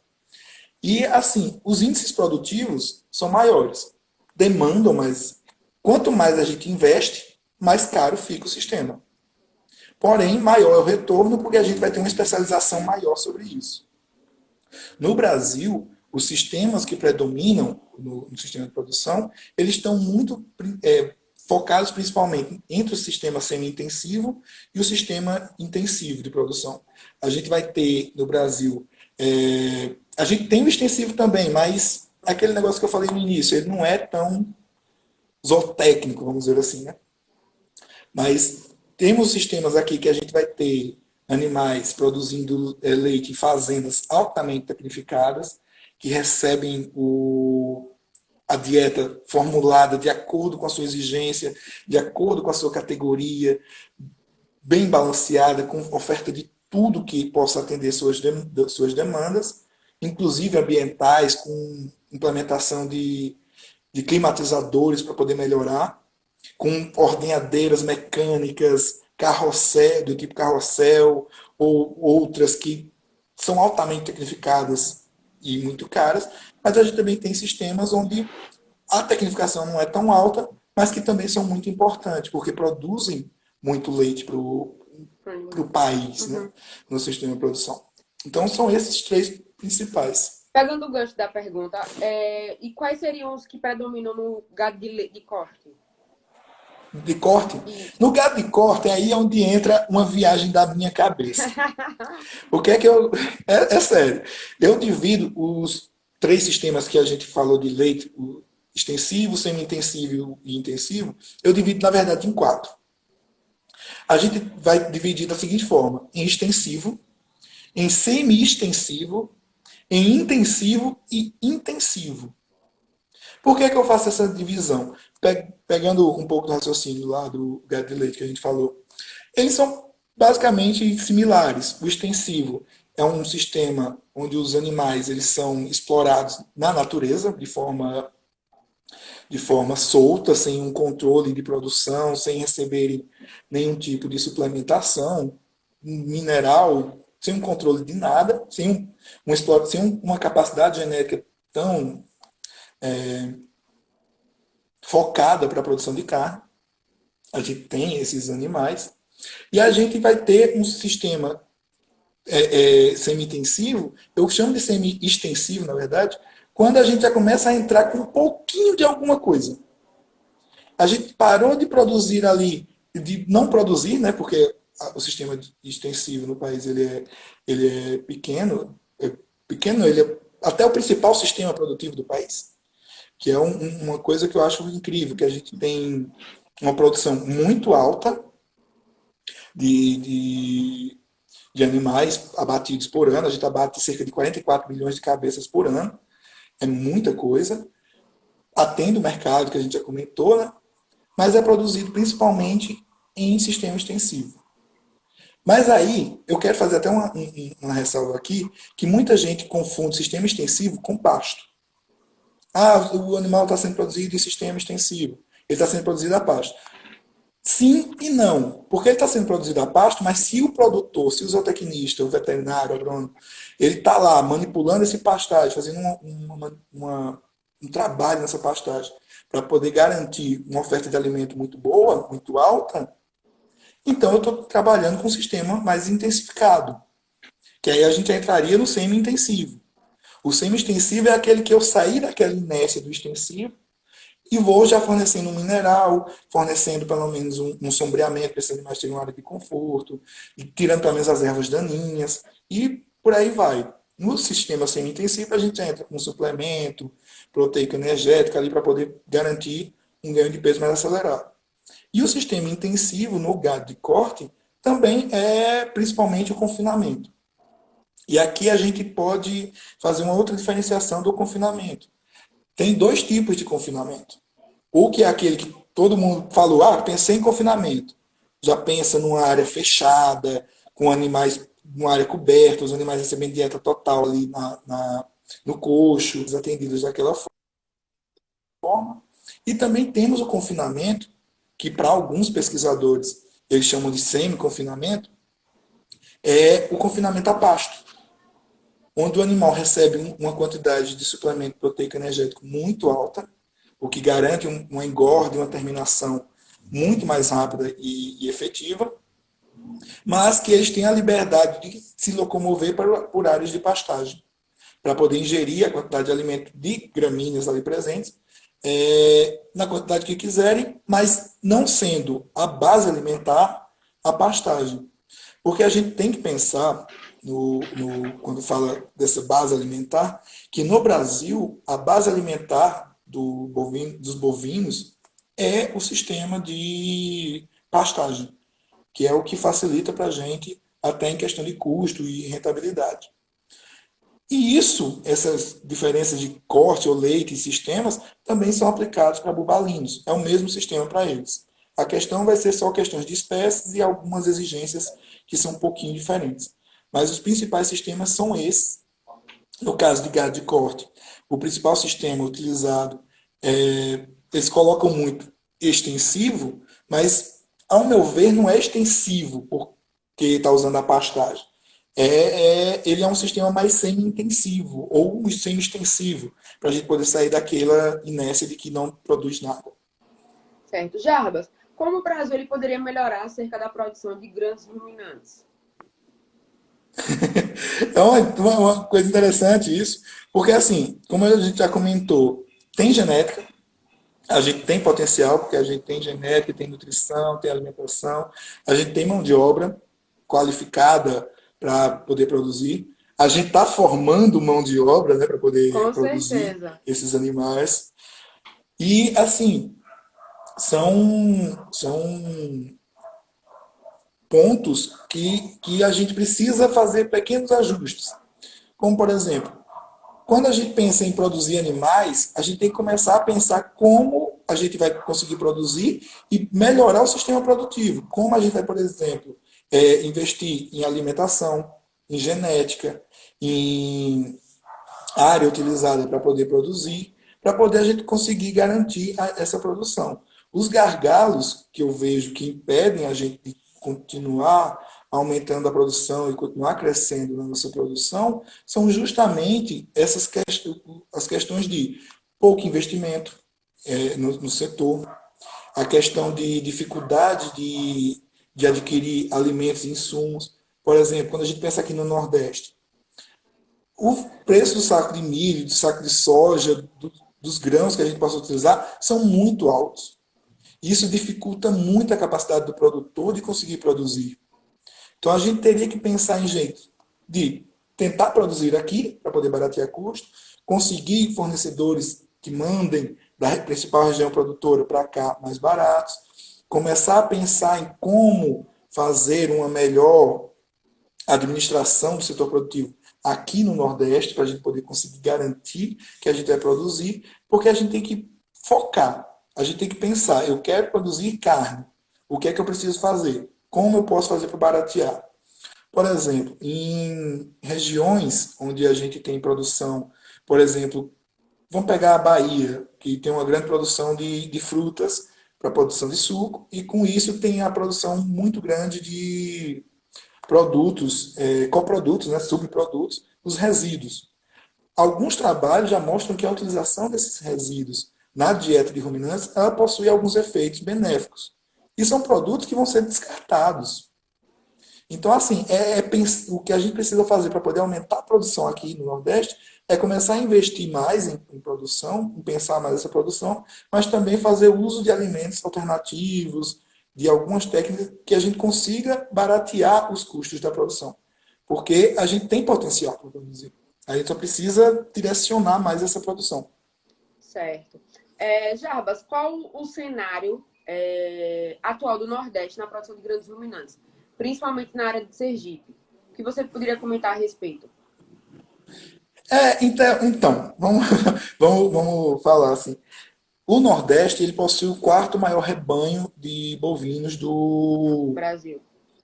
E, assim, os índices produtivos são maiores. Demandam, mas quanto mais a gente investe, mais caro fica o sistema. Porém, maior é o retorno, porque a gente vai ter uma especialização maior sobre isso. No Brasil, os sistemas que predominam no sistema de produção, eles estão muito focados principalmente entre o sistema semi-intensivo e o sistema intensivo de produção. A gente vai ter, no Brasil, a gente tem o extensivo também, mas aquele negócio que eu falei no início, ele não é tão zootécnico, vamos dizer assim, né? Mas temos sistemas aqui que a gente vai ter animais produzindo leite em fazendas altamente tecnificadas, que recebem a dieta formulada de acordo com a sua exigência, de acordo com a sua categoria, bem balanceada, com oferta de tudo que possa atender suas demandas, inclusive ambientais, com implementação de climatizadores para poder melhorar, com ordenhadeiras mecânicas, carrossel, do tipo carrossel, ou outras que são altamente tecnificadas e muito caras, mas a gente também tem sistemas onde a tecnificação não é tão alta, mas que também são muito importantes, porque produzem muito leite para o país, né, no sistema de produção. Então, são esses três principais. Pegando o gancho da pergunta, e quais seriam os que predominam no gado de corte? De corte? Isso. No gado de corte, aí é onde entra uma viagem da minha cabeça. O que é que eu. É sério. Eu divido os três sistemas que a gente falou de leite, o extensivo, semi-intensivo e intensivo, eu divido, na verdade, em quatro. A gente vai dividir da seguinte forma: em extensivo, em semi-extensivo, em intensivo e intensivo. Por que, que eu faço essa divisão? Pegando um pouco do raciocínio lá do gado de leite que a gente falou. Eles são basicamente similares. O extensivo é um sistema onde os animais eles são explorados na natureza de forma solta, sem um controle de produção, sem receberem nenhum tipo de suplementação mineral, sem um controle de nada, sem uma capacidade genética tão focada para a produção de carne. A gente tem esses animais. E a gente vai ter um sistema semi-intensivo, eu chamo de semi-extensivo, na verdade, quando a gente já começa a entrar com um pouquinho de alguma coisa. A gente parou de produzir ali, de não produzir, né, porque o sistema extensivo no país ele é pequeno, ele é até o principal sistema produtivo do país, que é uma coisa que eu acho incrível, que a gente tem uma produção muito alta de, de animais abatidos por ano. A gente abate cerca de 44 milhões de cabeças por ano. É muita coisa. Atende o mercado, que a gente já comentou, né? Mas é produzido principalmente em sistema extensivo. Mas aí, eu quero fazer até uma ressalva aqui, que muita gente confunde sistema extensivo com pasto. Ah, o animal está sendo produzido em sistema extensivo. Ele está sendo produzido a pasto. Sim e não. Porque ele está sendo produzido a pasto, mas se o produtor, se o zootecnista, o veterinário, o agrônomo, ele está lá manipulando esse pastagem, fazendo um trabalho nessa pastagem, para poder garantir uma oferta de alimento muito boa, muito alta, então eu estou trabalhando com um sistema mais intensificado. Que aí a gente entraria no semi-intensivo. O semi-extensivo é aquele que eu saí daquela inércia do extensivo e vou já fornecendo um mineral, fornecendo pelo menos um sombreamento para esse animal ter uma área de conforto, e tirando pelo menos as ervas daninhas, e por aí vai. No sistema semi-intensivo, a gente entra com suplemento, proteico energético ali para poder garantir um ganho de peso mais acelerado. E o sistema intensivo no gado de corte também é principalmente o confinamento. E aqui a gente pode fazer uma outra diferenciação do confinamento. Tem dois tipos de confinamento. Ou que é aquele que todo mundo falou, pensei em confinamento. Já pensa numa área fechada, com animais numa área coberta, os animais recebendo dieta total ali no coxo, atendidos daquela forma. E também temos o confinamento, que para alguns pesquisadores eles chamam de semi-confinamento, é o confinamento a pasto, onde o animal recebe uma quantidade de suplemento proteico energético muito alta, o que garante uma engorda e uma terminação muito mais rápida e efetiva, mas que eles têm a liberdade de se locomover por áreas de pastagem, para poder ingerir a quantidade de alimento de gramíneas ali presentes, na quantidade que quiserem, mas não sendo a base alimentar a pastagem. Porque a gente tem que pensar, quando fala dessa base alimentar, que no Brasil, a base alimentar dos bovinos é o sistema de pastagem, que é o que facilita para a gente até em questão de custo e rentabilidade. E essas diferenças de corte ou leite e sistemas, também são aplicados para bubalinos. É o mesmo sistema para eles. A questão vai ser só questões de espécies e algumas exigências que são um pouquinho diferentes. Mas os principais sistemas são esses. No caso de gado de corte, o principal sistema utilizado, eles colocam muito extensivo, mas, ao meu ver, não é extensivo porque está usando a pastagem. Ele é um sistema mais semi-intensivo ou semi-extensivo, para a gente poder sair daquela inércia de que não produz nada. Certo. Jarbas, como o Brasil ele poderia melhorar acerca da produção de grandes ruminantes? É uma coisa interessante isso, porque assim, como a gente já comentou, tem genética, a gente tem potencial, porque a gente tem genética, tem nutrição, tem alimentação, a gente tem mão de obra qualificada para poder produzir. A gente está formando mão de obra, né, para poder Com produzir certeza. esses animais. E, assim, são pontos que a gente precisa fazer pequenos ajustes. Como, por exemplo, quando a gente pensa em produzir animais, a gente tem que começar a pensar como a gente vai conseguir produzir e melhorar o sistema produtivo. Como a gente vai, por exemplo, investir em alimentação, em genética, em área utilizada para poder produzir, para poder a gente conseguir garantir essa produção. Os gargalos que eu vejo que impedem a gente de continuar aumentando a produção e continuar crescendo na nossa produção são justamente as questões de pouco investimento no setor, a questão de dificuldade de adquirir alimentos e insumos. Por exemplo, quando a gente pensa aqui no Nordeste, o preço do saco de milho, do saco de soja, dos grãos que a gente possa utilizar, são muito altos. Isso dificulta muito a capacidade do produtor de conseguir produzir. Então a gente teria que pensar em jeito de tentar produzir aqui, para poder baratear custo, conseguir fornecedores que mandem da principal região produtora para cá mais baratos, começar a pensar em como fazer uma melhor administração do setor produtivo aqui no Nordeste, para a gente poder conseguir garantir que a gente vai produzir, porque a gente tem que focar, a gente tem que pensar, eu quero produzir carne, o que é que eu preciso fazer? Como eu posso fazer para baratear? Por exemplo, em regiões onde a gente tem produção, por exemplo, vamos pegar a Bahia, que tem uma grande produção de frutas para produção de suco, e com isso tem a produção muito grande de produtos, coprodutos, né, subprodutos, os resíduos. Alguns trabalhos já mostram que a utilização desses resíduos na dieta de ruminantes ela possui alguns efeitos benéficos. E são produtos que vão ser descartados. Então, assim, o que a gente precisa fazer para poder aumentar a produção aqui no Nordeste é começar a investir mais em produção, em pensar mais essa produção, mas também fazer uso de alimentos alternativos, de algumas técnicas que a gente consiga baratear os custos da produção. Porque a gente tem potencial para produzir. A gente só precisa direcionar mais essa produção. Certo. Jarbas, qual o cenário atual do Nordeste na produção de grandes ruminantes, principalmente na área de Sergipe? O que você poderia comentar a respeito? Então vamos falar assim. O Nordeste ele possui o quarto maior rebanho de bovinos Brasil.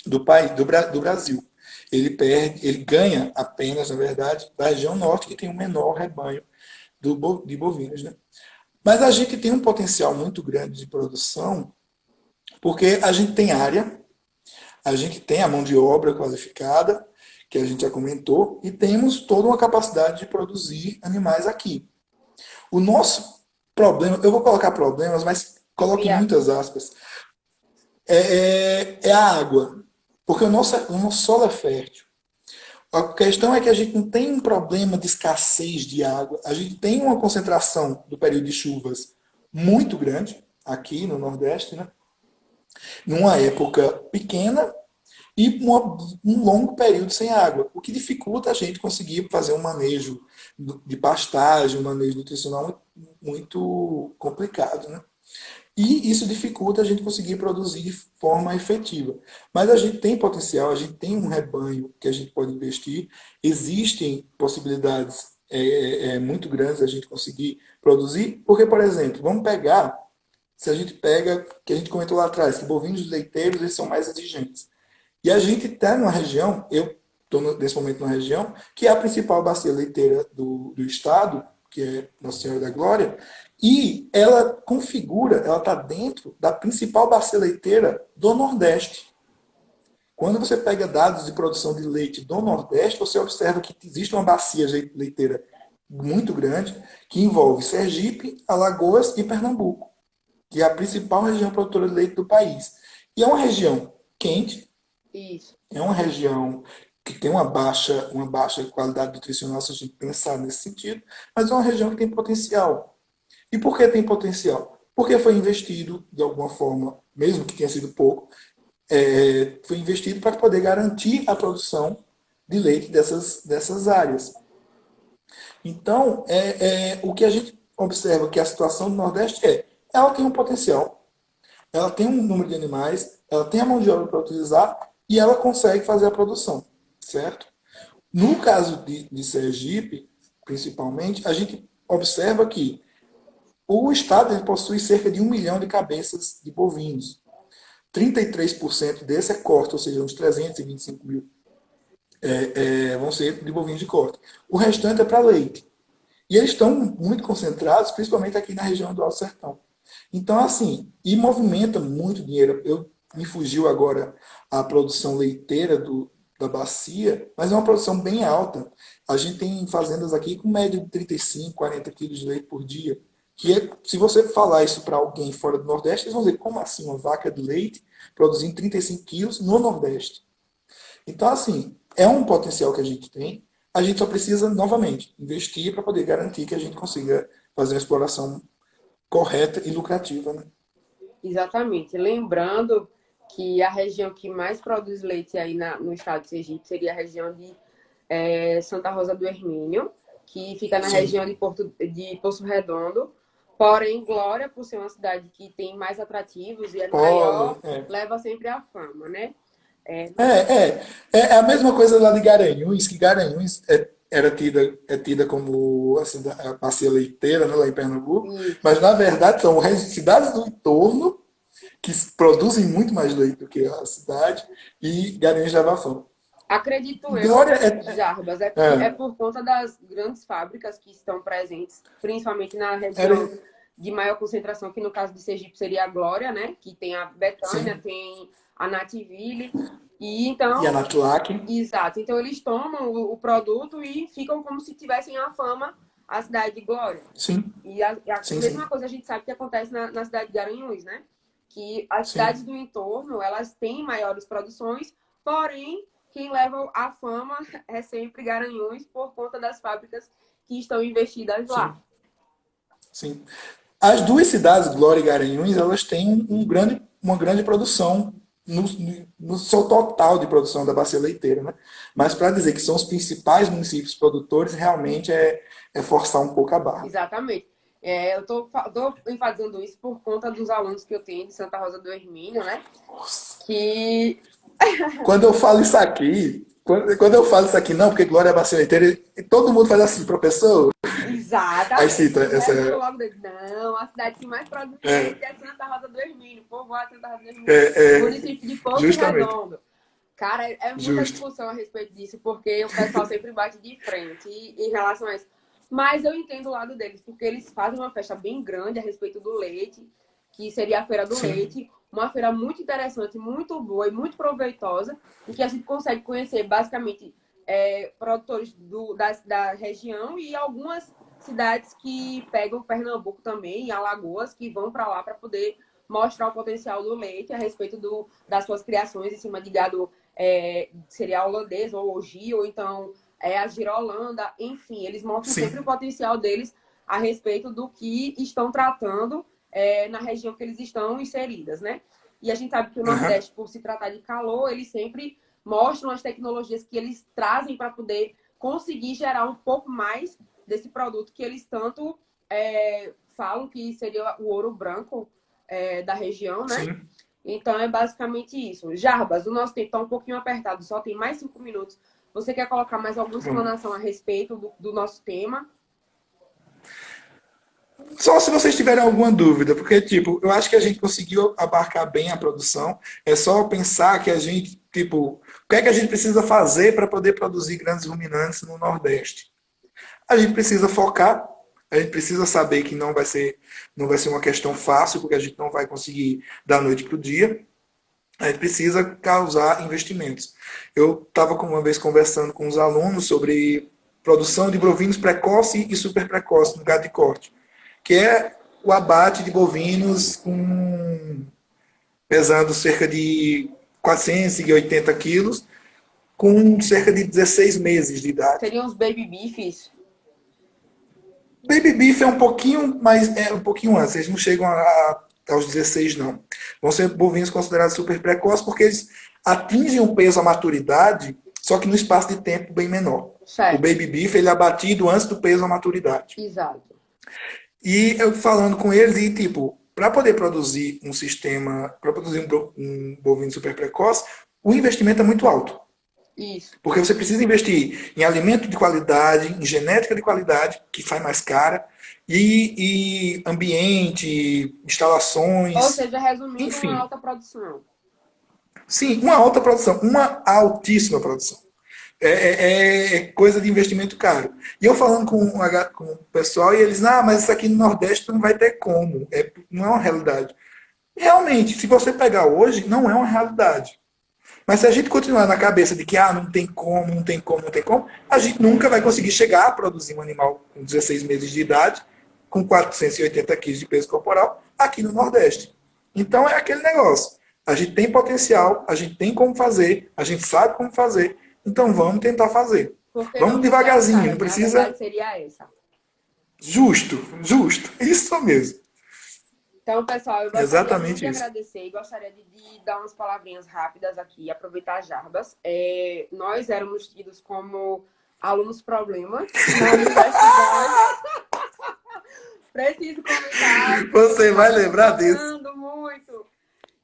do país, do Brasil. Ele ganha apenas, na verdade, da região norte, que tem o menor rebanho de bovinos. Né? Mas a gente tem um potencial muito grande de produção, porque a gente tem área, a gente tem a mão de obra qualificada, que a gente já comentou, e temos toda uma capacidade de produzir animais aqui. O nosso problema, eu vou colocar problemas, mas coloque muitas aspas, é a água. Porque o nosso solo é fértil. A questão é que a gente não tem um problema de escassez de água. A gente tem uma concentração do período de chuvas muito grande aqui no Nordeste, né? Numa época pequena e um longo período sem água, o que dificulta a gente conseguir fazer um manejo de pastagem, um manejo nutricional muito complicado, né? E isso dificulta a gente conseguir produzir de forma efetiva. Mas a gente tem potencial, a gente tem um rebanho que a gente pode investir, existem possibilidades muito grandes a gente conseguir produzir, porque, por exemplo, vamos pegar, se a gente pega, que a gente comentou lá atrás, que bovinos leiteiros eles são mais exigentes. E a gente está numa região, eu estou nesse momento numa região, que é a principal bacia leiteira do estado, que é Nossa Senhora da Glória, e ela configura, ela está dentro da principal bacia leiteira do Nordeste. Quando você pega dados de produção de leite do Nordeste, você observa que existe uma bacia leiteira muito grande, que envolve Sergipe, Alagoas e Pernambuco, que é a principal região produtora de leite do país. E é uma região quente, Isso. é uma região que tem uma baixa qualidade nutricional, se a gente pensar nesse sentido, mas é uma região que tem potencial. E por que tem potencial? Porque foi investido, de alguma forma, mesmo que tenha sido pouco, foi investido para poder garantir a produção de leite dessas áreas. Então, o que a gente observa que a situação do Nordeste ela tem um potencial, ela tem um número de animais, ela tem a mão de obra para utilizar e ela consegue fazer a produção, certo? No caso de Sergipe, principalmente, a gente observa que o estado ele possui cerca de 1 milhão de cabeças de bovinos. 33% desse é corte, ou seja, uns 325 mil vão ser de bovinos de corte. O restante é para leite. E eles estão muito concentrados, principalmente aqui na região do Alto Sertão. Então, assim, e movimenta muito dinheiro. Me fugiu agora a produção leiteira da bacia, mas é uma produção bem alta. A gente tem fazendas aqui com média de 35, 40 quilos de leite por dia. Se você falar isso para alguém fora do Nordeste, eles vão dizer, como assim uma vaca de leite produzindo 35 quilos no Nordeste? Então, assim, é um potencial que a gente tem. A gente só precisa, novamente, investir para poder garantir que a gente consiga fazer uma exploração correta e lucrativa, né? Exatamente. Lembrando que a região que mais produz leite aí no estado de Sergipe seria a região de Santa Rosa do Hermínio, que fica na Sim. região de Poço Redondo. Porém, Glória, por ser uma cidade que tem mais atrativos e é maior, leva sempre a fama, né? É a mesma coisa lá de Garanhuns, que Garanhuns é tida como a bacia leiteira, né, lá em Pernambuco, Isso. mas na verdade são cidades do entorno que produzem muito mais leite do que a cidade e Garanhuns leva a fama. Acredito eu, Glória Jarbas, é por conta das grandes fábricas que estão presentes, principalmente na região de maior concentração, que no caso de Sergipe seria a Glória, né? Que tem a Betânia, Sim. tem a Nativille. E então, E a Natlac. Exato. Então eles tomam o produto e ficam como se tivessem a fama a cidade de Glória. Sim. E a Sim, mesma sim. coisa a gente sabe que acontece na cidade de Garanhuns, né? Que as Sim. cidades do entorno, elas têm maiores produções, porém, quem leva a fama é sempre Garanhuns por conta das fábricas que estão investidas lá. Sim. As duas cidades, Glória e Garanhuns, elas têm uma grande produção no seu total de produção da bacia leiteira, né? Mas para dizer que são os principais municípios produtores, realmente é forçar um pouco a barra. Exatamente. Eu estou enfatizando isso por conta dos alunos que eu tenho de Santa Rosa do Hermínio, né? Nossa. Que... Quando eu falo isso aqui, não, porque Glória é bacia leiteira, e todo mundo faz assim, professor. Exatamente. Aí cita essa. Logo não, a cidade que mais produz leite é Santa Rosa do Hermínio, povoado Santa Rosa do Hermínio, município de Poço Redondo. Cara, é muita discussão a respeito disso, porque o pessoal sempre bate de frente em relação a isso. Mas eu entendo o lado deles, porque eles fazem uma festa bem grande a respeito do leite, que seria a Feira do Leite, uma feira muito interessante, muito boa e muito proveitosa, em que a gente consegue conhecer basicamente produtores da região e algumas cidades que pegam Pernambuco também, e Alagoas, que vão para lá para poder mostrar o potencial do leite a respeito das suas criações em cima de gado cereal holandês ou ogi, ou então a girolanda, enfim, eles mostram sempre o potencial deles a respeito do que estão tratando na região que eles estão inseridas, né? E a gente sabe que o Nordeste, por se tratar de calor, eles sempre mostram as tecnologias que eles trazem para poder conseguir gerar um pouco mais desse produto que eles tanto falam que seria o ouro branco da região, né? Sim. Então, é basicamente isso. Jarbas, o nosso tempo está um pouquinho apertado, só tem mais 5 minutos. Você quer colocar mais alguma explanação a respeito do nosso tema? Só se vocês tiverem alguma dúvida, porque, tipo, eu acho que a gente conseguiu abarcar bem a produção. É só pensar que a gente, tipo, o que é que a gente precisa fazer para poder produzir grandes ruminantes no Nordeste? A gente precisa focar, a gente precisa saber que não vai ser uma questão fácil, porque a gente não vai conseguir da noite para o dia. A gente precisa causar investimentos. Eu estava uma vez conversando com os alunos sobre produção de bovinos precoce e super precoce no gado de corte, que é o abate de bovinos pesando cerca de 480 quilos, com cerca de 16 meses de idade. Seriam os baby beefs? Baby beef é um pouquinho mais, um pouquinho antes, eles não chegam aos 16 não. Vão ser bovinos considerados super precoces porque eles atingem o peso, a maturidade, só que no espaço de tempo bem menor. Certo. O baby beef ele é abatido antes do peso, a maturidade. Exato. E eu falando com eles, e tipo, para poder produzir um sistema, para produzir um bovino super precoce, o investimento é muito alto. Isso. Porque você precisa investir em alimento de qualidade, em genética de qualidade, que sai mais cara, e ambiente, instalações. Ou seja, resumindo, enfim. uma alta produção. Sim, uma alta produção, uma altíssima produção. É coisa de investimento caro. E eu falando com o pessoal, e eles, mas isso aqui no Nordeste não vai ter como. Não é uma realidade. Realmente, se você pegar hoje, não é uma realidade. Mas se a gente continuar na cabeça de que não tem como, não tem como, não tem como, a gente nunca vai conseguir chegar a produzir um animal com 16 meses de idade, com 480 quilos de peso corporal, aqui no Nordeste. Então é aquele negócio. A gente tem potencial, a gente tem como fazer, a gente sabe como fazer, então vamos tentar fazer. Vamos devagarzinho, não precisa... A verdade seria essa. Justo, isso mesmo. Então, pessoal, eu gostaria muito de agradecer e gostaria de dar umas palavrinhas rápidas aqui, aproveitar as Jarbas. Nós éramos tidos como alunos problemas na universidade. Preciso comentar. Você vai lembrar disso. Muito.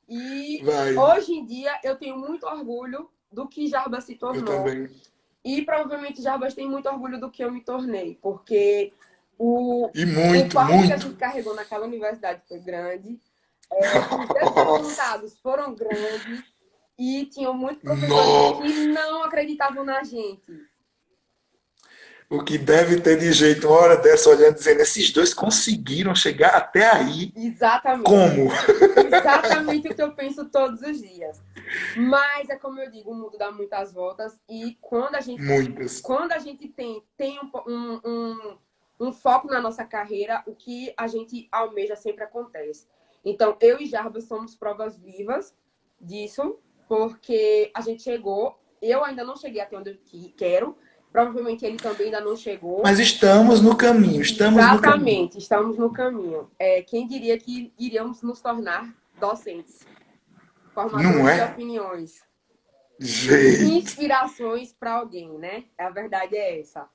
E hoje em dia eu tenho muito orgulho do que Jarbas se tornou. Eu também. E provavelmente Jarbas tem muito orgulho do que eu me tornei, porque o fardo que a gente carregou naquela universidade foi grande, os resultados foram grandes e tinham muitos professores que não acreditavam na gente. O que deve ter de jeito uma hora dessa olhando dizendo, esses dois conseguiram chegar até aí. Exatamente. Como? Exatamente o que eu penso todos os dias. Mas é como eu digo, o mundo dá muitas voltas e quando a gente tem um foco na nossa carreira, o que a gente almeja sempre acontece. Então, eu e Jarbas somos provas vivas disso, porque a gente chegou, eu ainda não cheguei até onde eu quero, provavelmente ele também ainda não chegou. Mas estamos no caminho, Exatamente, estamos no caminho. Quem diria que iríamos nos tornar docentes, formadores de opiniões. Gente. Inspirações para alguém, né? A verdade é essa.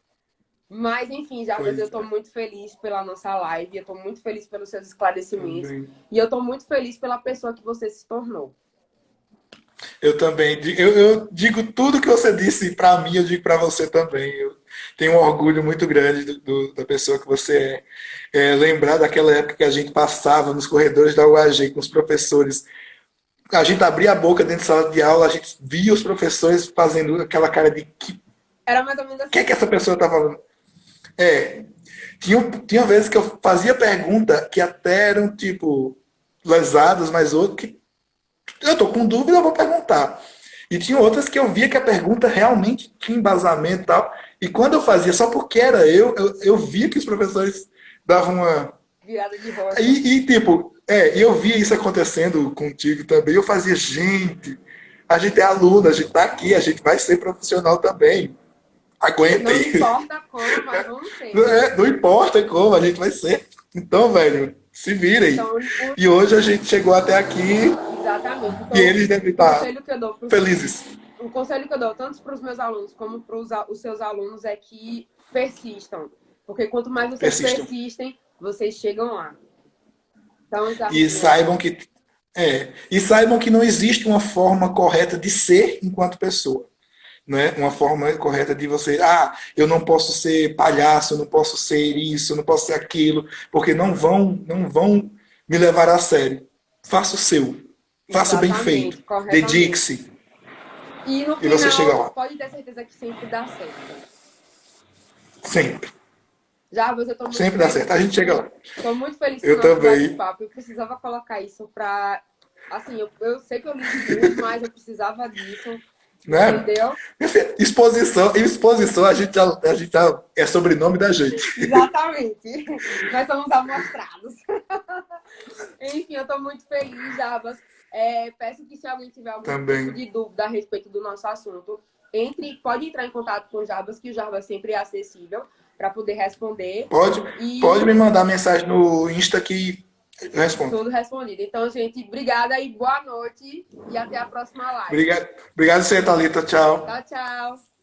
Mas, enfim, Jarbas, eu estou muito feliz pela nossa live, eu estou muito feliz pelos seus esclarecimentos e eu estou muito feliz pela pessoa que você se tornou. Eu também. Eu digo tudo que você disse para mim, eu digo para você também. Eu tenho um orgulho muito grande da pessoa que você é. Lembrar daquela época que a gente passava nos corredores da UAG com os professores. A gente abria a boca dentro de sala de aula, a gente via os professores fazendo aquela cara de que... Era mais ou menos assim. O que é que essa pessoa está falando? Tinha vezes que eu fazia pergunta que até eram, tipo, lesadas, mas outras que eu tô com dúvida, eu vou perguntar. E tinha outras que eu via que a pergunta realmente tinha embasamento e tal. E quando eu fazia só porque era eu via que os professores davam uma... virada de rocha. E eu via isso acontecendo contigo também. Eu fazia, gente, a gente é aluno, a gente tá aqui, a gente vai ser profissional também. Aguenta aí. Não importa como, mas vamos ser. Não importa como, a gente vai ser. Então, velho, se virem. Então, e hoje a gente chegou até aqui. Exatamente. Então, e eles devem estar felizes. O conselho que eu dou, tanto para os meus alunos como para os seus alunos, é que persistam. Porque quanto mais vocês persistem, vocês chegam lá. Então, e saibam que não existe uma forma correta de ser enquanto pessoa. Né? Uma forma correta de você, eu não posso ser palhaço, eu não posso ser isso, eu não posso ser aquilo, porque não vão me levar a sério. Faça o seu. Faça bem feito. Dedique-se. E no final, você chega lá. Pode ter certeza que sempre dá certo. Sempre. Jarbas, eu tô muito sempre dá certo. A gente chega lá. Estou muito feliz com o nosso bate-papo. Eu precisava colocar isso para... Assim, eu sei que eu li livros, mas eu precisava disso. Né? Entendeu? Exposição a gente já é sobrenome da gente. Exatamente. Nós somos amostrados. Enfim, eu estou muito feliz, Jabas. Peço que se alguém tiver algum tipo Também. de dúvida a respeito do nosso assunto, pode entrar em contato com o Jabas, que o Jabas sempre é acessível para poder responder. Pode, pode E me mandar mensagem no Insta que eu respondo. tudo respondido. Então, gente, obrigada e boa noite. E até a próxima live. Obrigado, obrigado, você, Thalita. Tchau. Tchau, tchau.